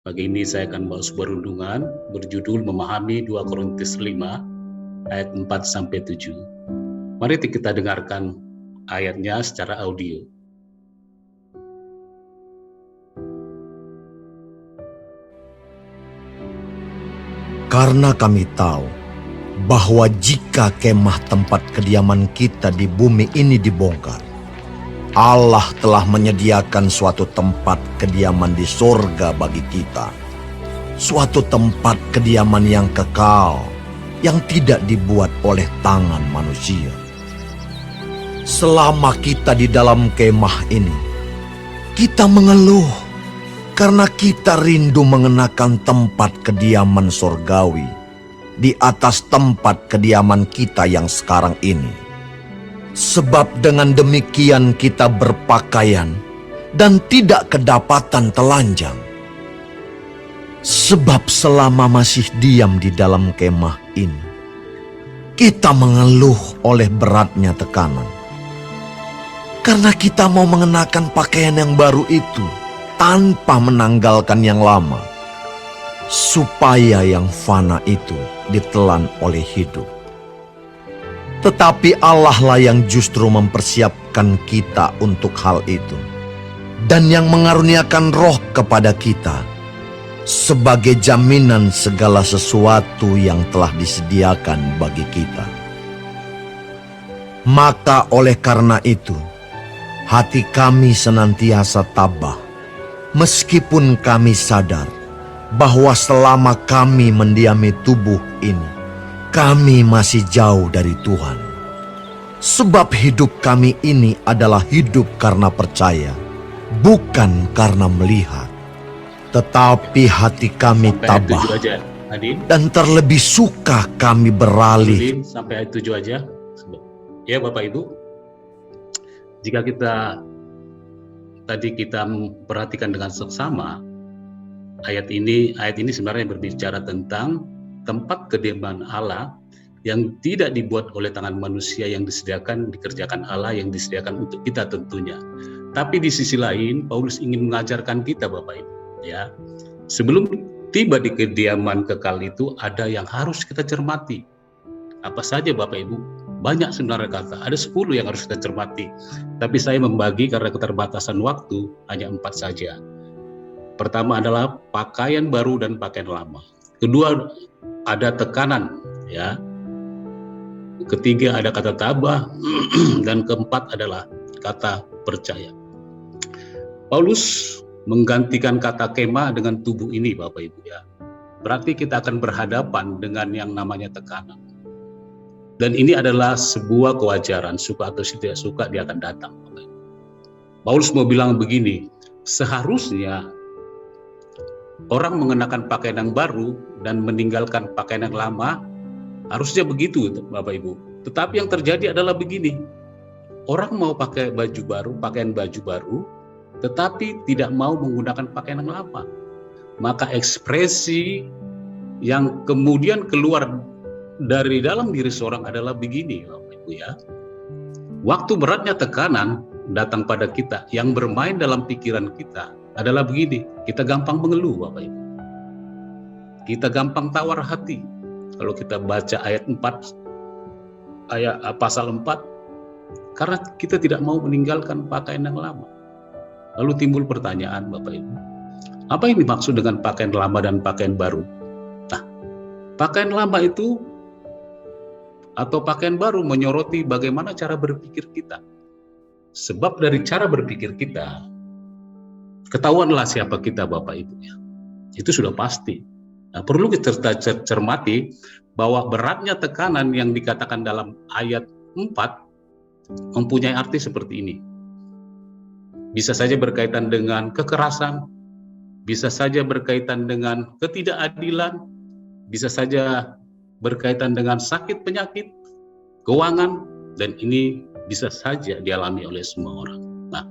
Pagi ini saya akan bawa sebuah renungan berjudul Memahami 2 Korintus 5 ayat 4-7. Mari kita dengarkan ayatnya secara audio. Karena kami tahu bahwa jika kemah tempat kediaman kita di bumi ini dibongkar, Allah telah menyediakan suatu tempat kediaman di sorga bagi kita. Suatu tempat kediaman yang kekal, yang tidak dibuat oleh tangan manusia. Selama kita di dalam kemah ini, kita mengeluh karena kita rindu mengenakan tempat kediaman sorgawi di atas tempat kediaman kita yang sekarang ini. Sebab dengan demikian kita berpakaian dan tidak kedapatan telanjang. Sebab selama masih diam di dalam kemah ini, kita mengeluh oleh beratnya tekanan. Karena kita mau mengenakan pakaian yang baru itu tanpa menanggalkan yang lama, supaya yang fana itu ditelan oleh hidup. Tetapi Allah lah yang justru mempersiapkan kita untuk hal itu, dan yang mengaruniakan roh kepada kita sebagai jaminan segala sesuatu yang telah disediakan bagi kita. Maka oleh karena itu, hati kami senantiasa tabah, meskipun kami sadar bahwa selama kami mendiami tubuh ini, kami masih jauh dari Tuhan. Sebab hidup kami ini adalah hidup karena percaya, bukan karena melihat. Tetapi hati kami tabah, dan terlebih suka kami beralih. Sampai ayat 7 aja. Ya Bapak Ibu, jika tadi kita perhatikan dengan seksama, ayat ini sebenarnya berbicara tentang tempat kediaman Allah yang tidak dibuat oleh tangan manusia, yang dikerjakan Allah, yang disediakan untuk kita tentunya. Tapi di sisi lain, Paulus ingin mengajarkan kita Bapak Ibu, ya, sebelum tiba di kediaman kekal itu ada yang harus kita cermati. Apa saja Bapak Ibu? Banyak sebenarnya kata, ada 10 yang harus kita cermati. Tapi saya membagi karena keterbatasan waktu hanya 4 saja. Pertama adalah pakaian baru dan pakaian lama. Kedua ada tekanan, ya. Ketiga ada kata tabah dan keempat adalah kata percaya. Paulus menggantikan kata kemah dengan tubuh ini Bapak Ibu, ya. Berarti kita akan berhadapan dengan yang namanya tekanan. Dan ini adalah sebuah kewajaran, suka atau tidak suka dia akan datang. Paulus mau bilang begini, seharusnya orang mengenakan pakaian yang baru dan meninggalkan pakaian yang lama, harusnya begitu Bapak Ibu. Tetapi yang terjadi adalah begini, orang mau pakai baju baru, pakaian baju baru, tetapi tidak mau menggunakan pakaian yang lama. Maka ekspresi yang kemudian keluar dari dalam diri seorang adalah begini Bapak Ibu, ya. Waktu beratnya tekanan datang pada kita, yang bermain dalam pikiran kita adalah begini, kita gampang mengeluh Bapak Ibu. Kita gampang tawar hati. Kalau kita baca ayat 4, pasal 4, karena kita tidak mau meninggalkan pakaian yang lama. Lalu timbul pertanyaan Bapak Ibu, apa yang dimaksud dengan pakaian lama dan pakaian baru? Nah, pakaian lama itu atau pakaian baru menyoroti bagaimana cara berpikir kita. Sebab dari cara berpikir kita, ketahuanlah siapa kita Bapak Ibu, ya. Itu sudah pasti. Nah, perlu kita cermati bahwa beratnya tekanan yang dikatakan dalam ayat 4 mempunyai arti seperti ini. Bisa saja berkaitan dengan kekerasan, bisa saja berkaitan dengan ketidakadilan, bisa saja berkaitan dengan sakit penyakit, keuangan, dan ini bisa saja dialami oleh semua orang. Nah,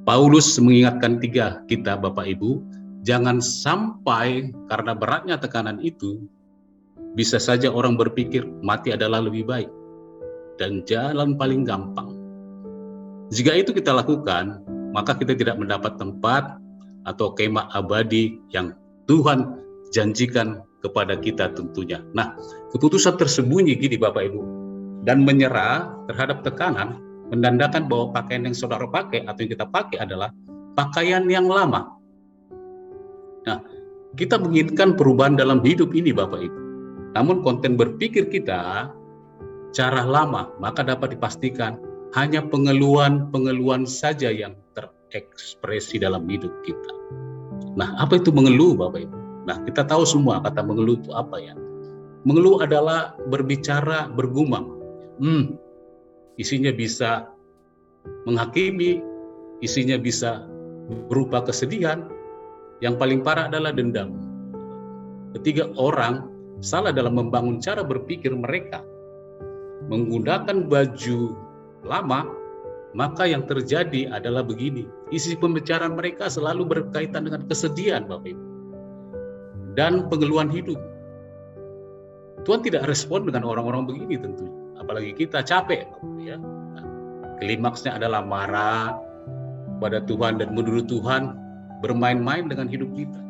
Paulus mengingatkan kita Bapak Ibu, jangan sampai karena beratnya tekanan itu, bisa saja orang berpikir mati adalah lebih baik dan jalan paling gampang. Jika itu kita lakukan, maka kita tidak mendapat tempat atau kemah abadi yang Tuhan janjikan kepada kita tentunya. Nah, keputusan tersembunyi gini Bapak Ibu, dan menyerah terhadap tekanan menandakan bahwa pakaian yang saudara pakai atau yang kita pakai adalah pakaian yang lama. Nah, kita menginginkan perubahan dalam hidup ini Bapak Ibu. Namun konten berpikir kita cara lama, maka dapat dipastikan hanya pengeluhan saja yang terekspresi dalam hidup kita. Nah, apa itu mengeluh Bapak Ibu? Nah, kita tahu semua kata mengeluh itu apa ya. Mengeluh adalah berbicara, bergumam. Isinya bisa menghakimi, isinya bisa berupa kesedihan. Yang paling parah adalah dendam. Ketika orang salah dalam membangun cara berpikir mereka, menggunakan baju lama, maka yang terjadi adalah begini. Isi pembicaraan mereka selalu berkaitan dengan kesedihan Bapak Ibu dan pengeluhan hidup. Tuhan tidak respon dengan orang-orang begini tentunya. Apalagi kita capek, ya. Nah, klimaksnya adalah marah pada Tuhan dan menuduh Tuhan bermain-main dengan hidup kita.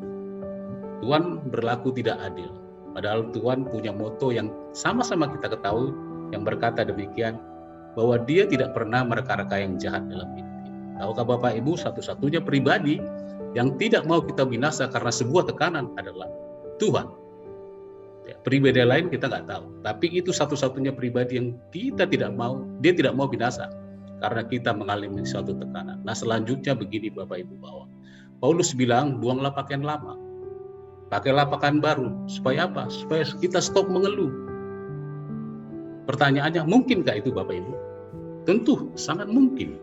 Tuhan berlaku tidak adil. Padahal Tuhan punya moto yang sama-sama kita ketahui, yang berkata demikian, bahwa Dia tidak pernah mereka-reka yang jahat dalam hidup kita. Tahukah Bapak Ibu, satu-satunya pribadi yang tidak mau kita binasa karena sebuah tekanan adalah Tuhan. Ya, pribadi lain kita nggak tahu, tapi itu satu-satunya pribadi yang kita tidak mau, Dia tidak mau binasa karena kita mengalami suatu tekanan. Nah, selanjutnya begini Bapak Ibu, bahwa Paulus bilang, buanglah pakaian lama, pakailah pakaian baru. Supaya apa? Supaya kita stop mengeluh. Pertanyaannya, mungkinkah itu Bapak Ibu? Tentu sangat mungkin.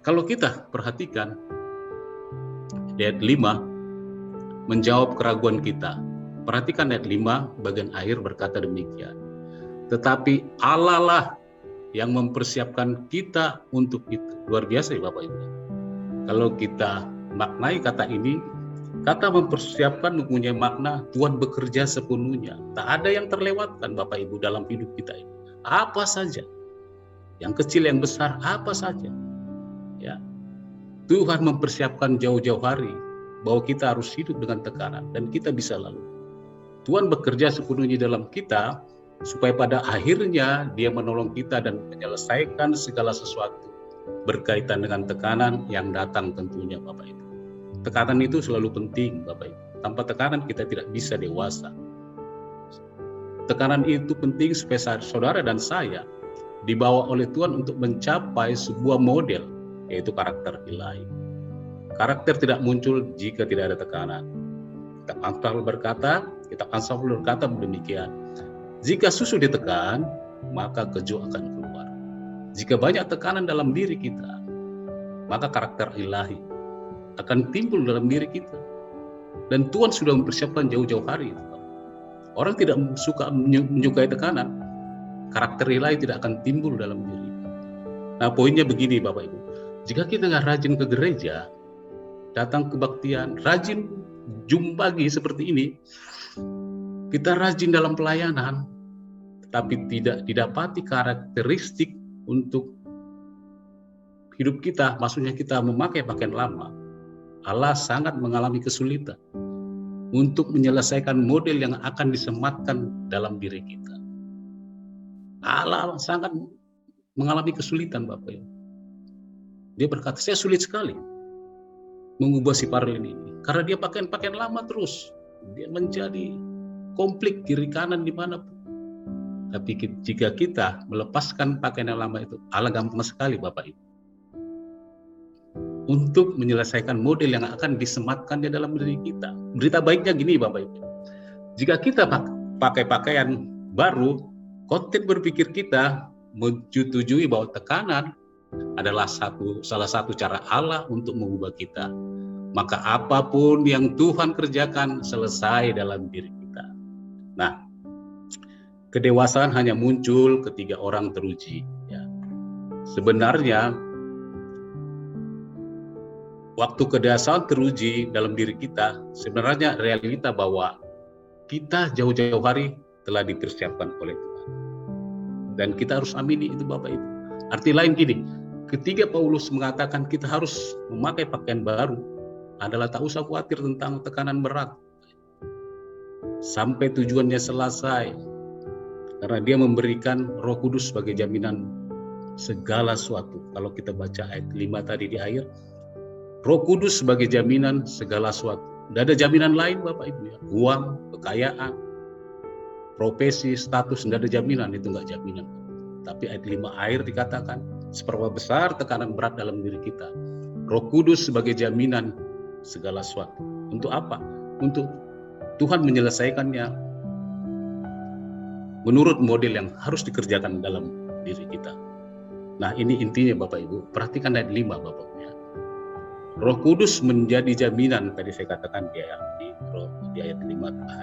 Kalau kita perhatikan ayat 5 menjawab keraguan kita. Perhatikan ayat 5 bagian akhir berkata demikian. Tetapi Allah lah yang mempersiapkan kita untuk itu. Luar biasa ya Bapak Ibu. Kalau kita maknai kata ini, kata mempersiapkan mempunyai makna Tuhan bekerja sepenuhnya. Tak ada yang terlewatkan Bapak Ibu dalam hidup kita ini. Apa saja. Yang kecil yang besar apa saja. Ya. Tuhan mempersiapkan jauh-jauh hari bahwa kita harus hidup dengan tekanan dan kita bisa lalu. Tuhan bekerja sepenuhnya dalam kita supaya pada akhirnya Dia menolong kita dan menyelesaikan segala sesuatu berkaitan dengan tekanan yang datang tentunya Bapak Ibu. Tekanan itu selalu penting Bapak Ibu. Tanpa tekanan kita tidak bisa dewasa. Tekanan itu penting supaya saudara dan saya dibawa oleh Tuhan untuk mencapai sebuah model, yaitu karakter ilahi. Karakter tidak muncul jika tidak ada tekanan. Kitab Amsal berkata demikian. Jika susu ditekan, maka keju akan keluar. Jika banyak tekanan dalam diri kita, maka karakter ilahi akan timbul dalam diri kita. Dan Tuhan sudah mempersiapkan jauh-jauh hari. Orang tidak suka menyukai tekanan, karakter ilahi tidak akan timbul dalam diri. Nah, poinnya begini Bapak Ibu. Jika kita nggak rajin ke gereja, datang kebaktian, rajin jumpa pagi seperti ini, kita rajin dalam pelayanan, tetapi tidak didapati karakteristik untuk hidup kita, maksudnya kita memakai pakaian lama, Allah sangat mengalami kesulitan untuk menyelesaikan model yang akan disematkan dalam diri kita. Allah sangat mengalami kesulitan Bapak Ibu. Dia berkata, saya sulit sekali mengubah si Parlin ini, karena dia pakaian lama terus. Dia menjadi konflik kiri kanan dimanapun. Tapi jika kita melepaskan pakaian yang lama itu, Allah gampang sekali Bapak Ibu untuk menyelesaikan model yang akan disematkan di dalam diri kita. Berita baiknya gini Bapak Ibu, jika kita pakai pakaian baru, konten berpikir kita menyetujui bahwa tekanan adalah salah satu cara Allah untuk mengubah kita. Maka apapun yang Tuhan kerjakan selesai dalam diri kita. Nah, kedewasaan hanya muncul ketika orang teruji. Ya. Sebenarnya waktu kedewasaan teruji dalam diri kita, sebenarnya realita bahwa kita jauh-jauh hari telah dipersiapkan oleh Tuhan. Dan kita harus amini itu Bapak Ibu. Arti lain gini, ketika Paulus mengatakan kita harus memakai pakaian baru, adalah tak usah khawatir tentang tekanan berat. Sampai tujuannya selesai. Karena dia memberikan Roh Kudus sebagai jaminan segala sesuatu. Kalau kita baca ayat 5 tadi di akhir, Roh Kudus sebagai jaminan segala sesuatu. Tidak ada jaminan lain Bapak Ibu ya. Uang, kekayaan, profesi, status, tidak ada jaminan. Itu enggak jaminan. Tapi ayat 5 akhir dikatakan, seberapa besar tekanan berat dalam diri kita. Roh Kudus sebagai jaminan segala sesuatu. Untuk apa? Untuk Tuhan menyelesaikannya menurut model yang harus dikerjakan dalam diri kita. Nah, ini intinya Bapak Ibu. Perhatikan ayat 5 Bapak Ibu ya. Roh Kudus menjadi jaminan, tadi saya katakan di ayat 5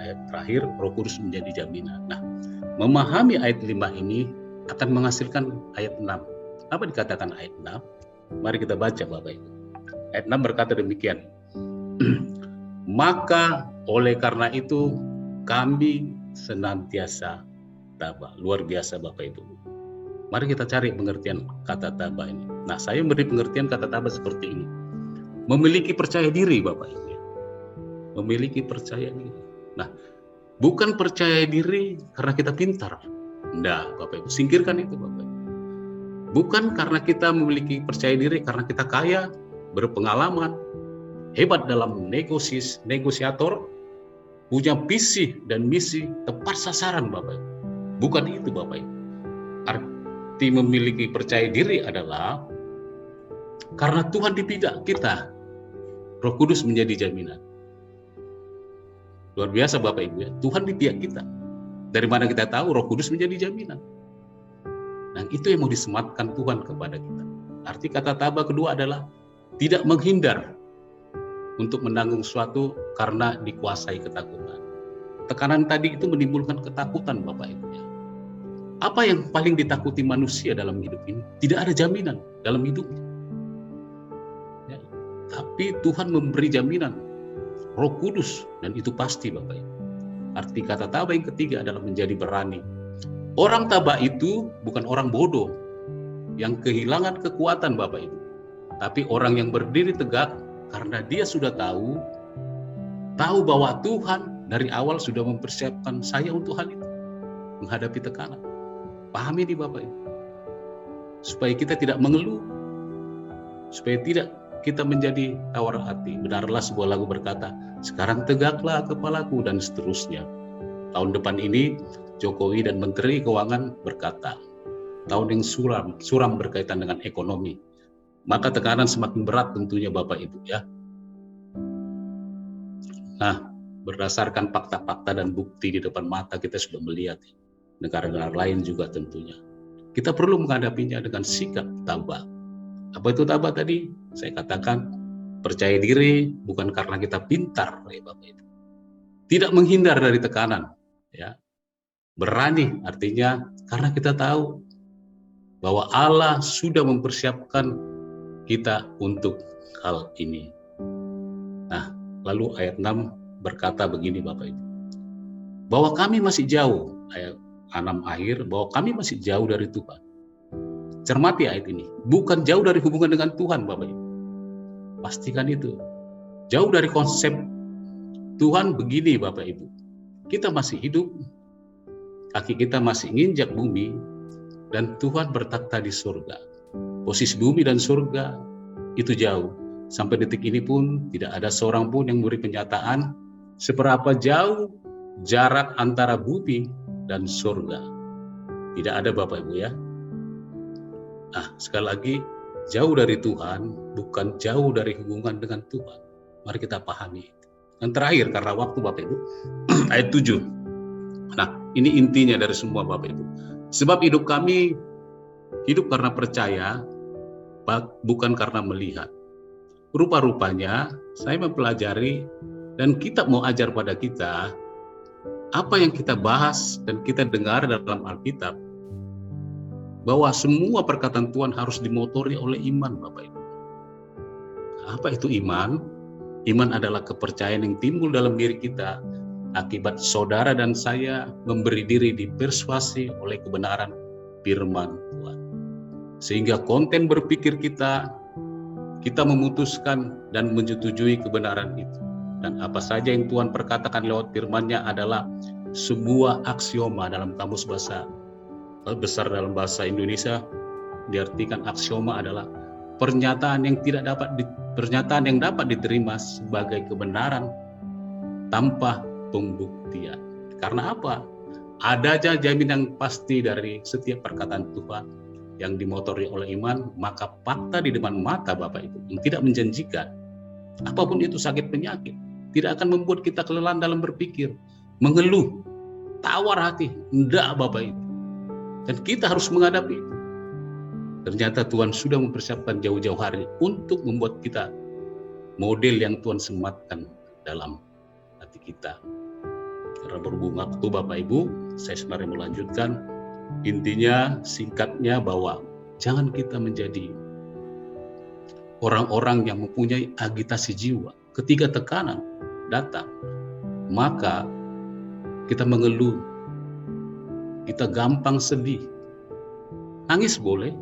ayat terakhir, Roh Kudus menjadi jaminan. Nah, memahami ayat 5 ini akan menghasilkan ayat 6. Apa dikatakan ayat 6? Mari kita baca Bapak Ibu. Ayat 6 berkata demikian. Maka oleh karena itu kami senantiasa tabah. Luar biasa Bapak Ibu. Mari kita cari pengertian kata tabah ini. Nah, saya memberi pengertian kata tabah seperti ini. Memiliki percaya diri Bapak Ibu. Memiliki percaya diri. Nah, bukan percaya diri karena kita pintar. Nah, Bapak Ibu, singkirkan itu Bapak Ibu. Bukan karena kita memiliki percaya diri karena kita kaya, berpengalaman, hebat dalam negosiator, punya visi dan misi tepat sasaran Bapak Ibu. Bukan itu Bapak Ibu. Arti memiliki percaya diri adalah karena Tuhan di pihak kita, Roh Kudus menjadi jaminan. Luar biasa Bapak Ibu ya, Tuhan di pihak kita. Dari mana kita tahu Roh Kudus menjadi jaminan? Nah, itu yang mau disematkan Tuhan kepada kita. Arti kata tabah kedua adalah tidak menghindar untuk menanggung sesuatu karena dikuasai ketakutan. Tekanan tadi itu menimbulkan ketakutan Bapak Ibu ya. Apa yang paling ditakuti manusia dalam hidup ini? Tidak ada jaminan dalam hidupnya. Ya. Tapi Tuhan memberi jaminan Roh Kudus, dan itu pasti Bapak Ibu. Arti kata tabah yang ketiga adalah menjadi berani. Orang tabah itu bukan orang bodoh yang kehilangan kekuatan Bapak Ibu. Tapi orang yang berdiri tegak karena dia sudah tahu bahwa Tuhan dari awal sudah mempersiapkan saya untuk hal itu. Menghadapi tekanan. Pahami ini Bapak Ibu. Supaya kita tidak mengeluh. Supaya tidak kita menjadi tawar hati. Benarlah sebuah lagu berkata, sekarang tegaklah kepalaku, dan seterusnya. Tahun depan ini Jokowi dan Menteri Keuangan berkata, tahun yang suram berkaitan dengan ekonomi. Maka tekanan semakin berat tentunya Bapak Ibu ya. Nah, berdasarkan fakta-fakta dan bukti di depan mata kita sudah melihat negara-negara lain juga tentunya. Kita perlu menghadapinya dengan sikap tabah. Apa itu tabah tadi? Saya katakan percaya diri bukan karena kita pintar ya Bapak Ibu. Tidak menghindar dari tekanan ya. Berani artinya karena kita tahu bahwa Allah sudah mempersiapkan kita untuk hal ini. Nah, lalu ayat 6 berkata begini Bapak Ibu. Bahwa kami masih jauh, ayat 6 akhir, bahwa kami masih jauh dari Tuhan. Cermati ayat ini, bukan jauh dari hubungan dengan Tuhan Bapak Ibu. Pastikan itu. Jauh dari konsep Tuhan begini Bapak Ibu. Kita masih hidup, kaki kita masih nginjak bumi, dan Tuhan bertakhta di surga. Posisi bumi dan surga itu jauh. Sampai detik ini pun tidak ada seorang pun yang memberi penyataan seberapa jauh jarak antara bumi dan surga. Tidak ada Bapak Ibu ya. Nah, sekali lagi, jauh dari Tuhan bukan jauh dari hubungan dengan Tuhan. Mari kita pahami. Yang terakhir, karena waktu Bapak Ibu, ayat 7. Nah, ini intinya dari semua Bapak Ibu. Sebab hidup kami hidup karena percaya, bukan karena melihat. Rupa-rupanya saya mempelajari dan kitab mau ajar pada kita apa yang kita bahas dan kita dengar dalam Alkitab, bahwa semua perkataan Tuhan harus dimotori oleh iman Bapak Ibu. Apa itu iman? Iman adalah kepercayaan yang timbul dalam diri kita akibat saudara dan saya memberi diri dipersuasi oleh kebenaran firman Tuhan. Sehingga konten berpikir kita kita memutuskan dan menyetujui kebenaran itu. Dan apa saja yang Tuhan perkatakan lewat firman-Nya adalah sebuah aksioma dalam kamus bahasa besar dalam bahasa Indonesia. Diartikan aksioma adalah pernyataan yang dapat diterima sebagai kebenaran tanpa pembuktian. Karena apa? Ada aja jaminan pasti dari setiap perkataan Tuhan yang dimotori oleh iman, maka fakta di depan mata Bapak Ibu yang tidak menjanjikan, apapun itu sakit penyakit, tidak akan membuat kita kelelahan dalam berpikir, mengeluh, tawar hati. Enggak Bapak Ibu. Dan kita harus menghadapi itu. Ternyata Tuhan sudah mempersiapkan jauh-jauh hari untuk membuat kita model yang Tuhan sematkan dalam hati kita. Karena berhubung waktu Bapak Ibu, saya sebenarnya melanjutkan. Intinya singkatnya bahwa jangan kita menjadi orang-orang yang mempunyai agitasi jiwa. Ketika tekanan datang, maka kita mengeluh, kita gampang sedih. Nangis boleh,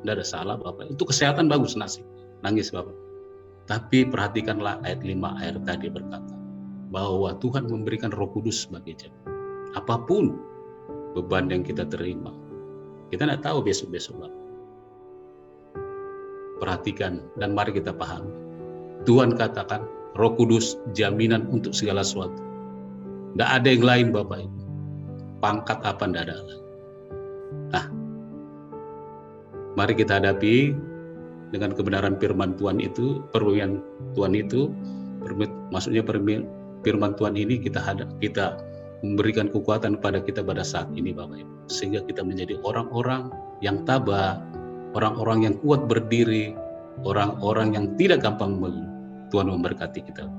tidak ada salah Bapak. Itu kesehatan bagus nangis Bapak. Tapi perhatikanlah ayat 5 ayat tadi berkata bahwa Tuhan memberikan Roh Kudus sebagai jamin. Apapun beban yang kita terima, kita tidak tahu besok-besok Bapak. Perhatikan dan mari kita pahami. Tuhan katakan Roh Kudus jaminan untuk segala sesuatu. Tidak ada yang lain Bapak Ibu. Pangkat apa tidak ada. Nah, mari kita hadapi dengan kebenaran firman Tuhan itu, perwujudan Tuhan itu, maksudnya firman Tuhan ini kita memberikan kekuatan kepada kita pada saat ini Bapak Ibu. Sehingga kita menjadi orang-orang yang tabah, orang-orang yang kuat berdiri, orang-orang yang tidak gampang mengeluh. Tuhan memberkati kita.